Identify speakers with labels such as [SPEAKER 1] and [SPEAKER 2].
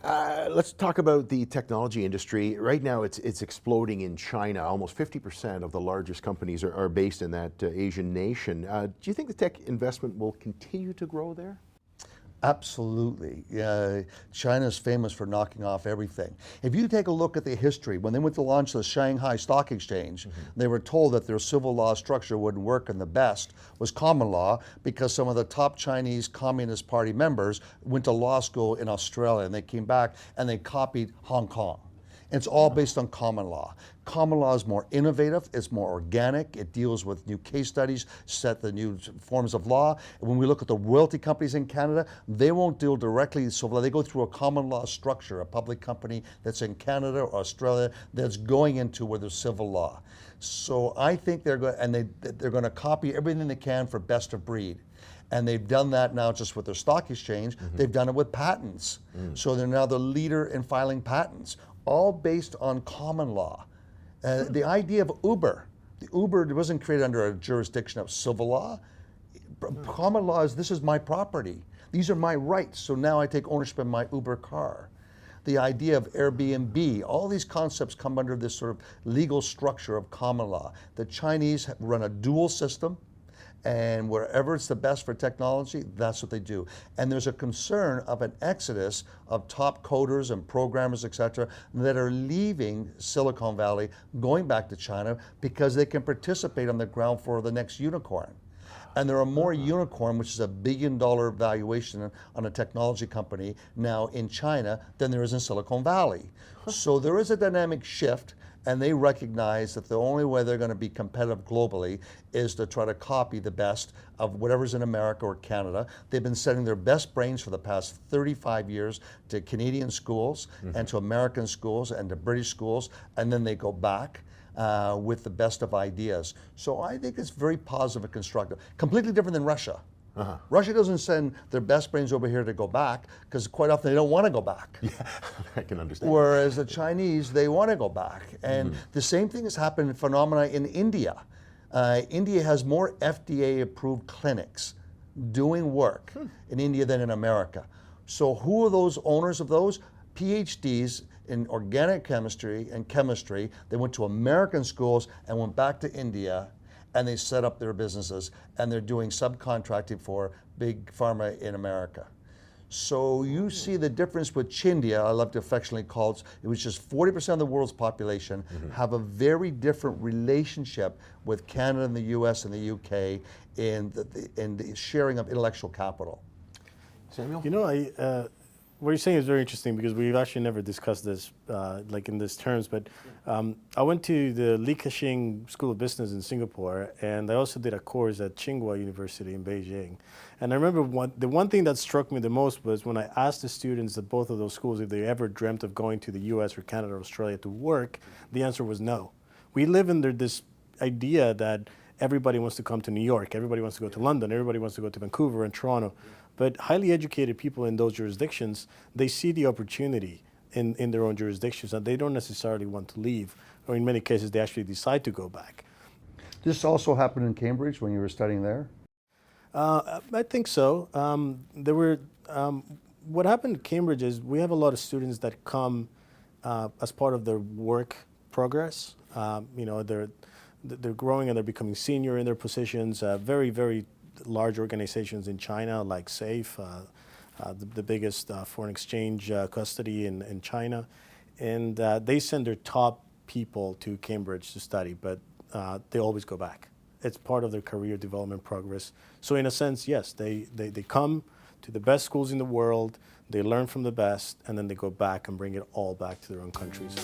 [SPEAKER 1] Let's talk about the technology industry. Right now, it's exploding in China. Almost 50% of the largest companies are based in that Asian nation. Do you think the tech investment will continue to grow there?
[SPEAKER 2] Absolutely. China's famous for knocking off everything. If you take a look at the history, when they went to launch the Shanghai Stock Exchange, they were told that their civil law structure wouldn't work, and the best was common law, because some of the top Chinese Communist Party members went to law school in Australia, and they came back and they copied Hong Kong. It's all based on common law. Common law is more innovative, it's more organic, it deals with new case studies, set the new forms of law. When we look at the royalty companies in Canada, they won't deal directly, so they go through a common law structure, a public company that's in Canada or Australia that's going into where there's civil law. So I think they're going, and they're going to copy everything they can for best of breed. And they've done that now just with their stock exchange. They've done it with patents. So they're now the leader in filing patents, all based on common law. The idea of Uber, the Uber wasn't created under a jurisdiction of civil law. Common law is, this is my property. These are my rights, so now I take ownership of my Uber car. The idea of Airbnb, all these concepts come under this sort of legal structure of common law. The Chinese run a dual system, and wherever it's the best for technology, that's what they do. And there's a concern of an exodus of top coders and programmers, et cetera, that are leaving Silicon Valley, going back to China, because they can participate on the ground floor of the next unicorn. And there are more unicorn, which is $1 billion valuation on a technology company now in China, than there is in Silicon Valley. So there is a dynamic shift, and they recognize that the only way they're going to be competitive globally is to try to copy the best of whatever's in America or Canada. They've been sending their best brains for the past 35 years to Canadian schools and to American schools and to British schools, and then they go back with the best of ideas. So I think it's very positive and constructive. Completely different than Russia. Russia doesn't send their best brains over here to go back, because quite often they don't want to go back.
[SPEAKER 1] Yeah, I can understand.
[SPEAKER 2] Whereas the Chinese, they want to go back. And the same thing has happened, phenomena in India. India has more FDA-approved clinics doing work in India than in America. So who are those owners of those? PhDs in organic chemistry and chemistry. They went to American schools and went back to India, and they set up their businesses, and they're doing subcontracting for big pharma in America. So you see the difference with Chindia, I love to affectionately call it, which is 40% of the world's population, have a very different relationship with Canada and the US and the UK in the sharing of intellectual capital.
[SPEAKER 1] Samuel?
[SPEAKER 3] You know, what you're saying is very interesting, because we've actually never discussed this like in these terms, but I went to the Li Ka-shing School of Business in Singapore, and I also did a course at Tsinghua University in Beijing. And I remember the one thing that struck me the most was when I asked the students at both of those schools if they ever dreamt of going to the US or Canada or Australia to work, the answer was no. We live under this idea that everybody wants to come to New York, everybody wants to go to London, everybody wants to go to Vancouver and Toronto. But highly educated people in those jurisdictions, they see the opportunity in their own jurisdictions, and they don't necessarily want to leave, or in many cases they actually decide to go back.
[SPEAKER 2] This also happened in Cambridge when you were studying there?
[SPEAKER 3] I think so. What happened at Cambridge is we have a lot of students that come as part of their work progress. You know, they're growing and they're becoming senior in their positions. Very, very large organizations in China, like SAFE, the biggest foreign exchange custody in China. And they send their top people to Cambridge to study, but they always go back. It's part of their career development progress. So in a sense, yes, they come to the best schools in the world, they learn from the best, and then they go back and bring it all back to their own countries.